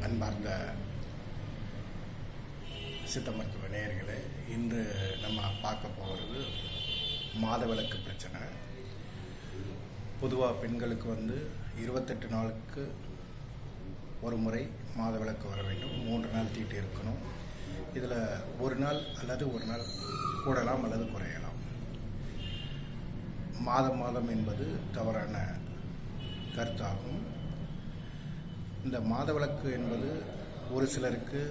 அன்பார்ந்த சித்த மருத்துவ நேயர்களே, இன்று நம்ம பார்க்க போகிறது மாதவிலக்கு பிரச்சனை. பொதுவாக பெண்களுக்கு 28 நாளுக்கு ஒரு முறை மாதவிலக்கு வர வேண்டும். 3 நாள் தீட்டு இருக்கணும். இதில் ஒரு நாள் அல்லது ஒரு நாள் கூடலாம் அல்லது குறையலாம். மாதம் என்பது தவறான கருத்தாகும். இந்த மாதவிலக்கு என்பது ஒரு சிலருக்கு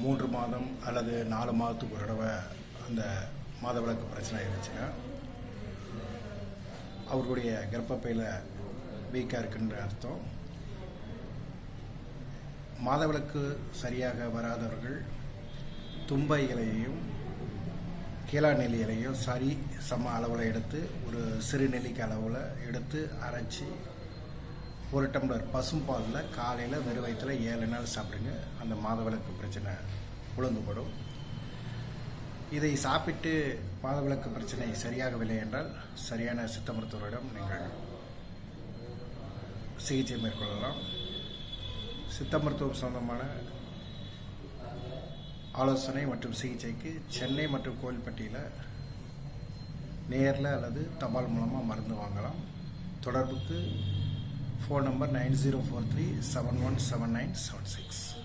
3 மாதம் அல்லது 4 மாதத்துக்கு ஒரு தடவை அந்த மாதவிலக்கு பிரச்சனை இருந்துச்சுன்னா அவர்களுடைய கர்ப்பப்பையில் வீக்காக இருக்குன்ற அர்த்தம். மாதவிலக்கு சரியாக வராதவர்கள் தும்பை இலையையும் கீழாநெல்லி இலையும் சம அளவில் எடுத்து ஒரு சிறு நெல்லிக்காய் அளவில் எடுத்து அரைச்சி 1 டம்ளர் பசும்பாலில் காலையில் வெறும் வயிற்றில் 7 நாள் சாப்பிடுங்க. அந்த மாதவிலக்கு பிரச்சனை ஒழுங்குபடும். இதை சாப்பிட்டு மாதவிலக்கு பிரச்சனை சரியாகவில்லை என்றால் சரியான சித்த மருத்துவரிடம் நீங்கள் சிகிச்சை மேற்கொள்ளலாம். சித்த மருத்துவம் சொந்தமான ஆலோசனை மற்றும் சிகிச்சைக்கு சென்னை மற்றும் கோவில்பட்டியில் நேரில் அல்லது தபால் மூலமாக மருந்து வாங்கலாம். தொடர்புக்கு ஃபோன் நம்பர் 9043 717976.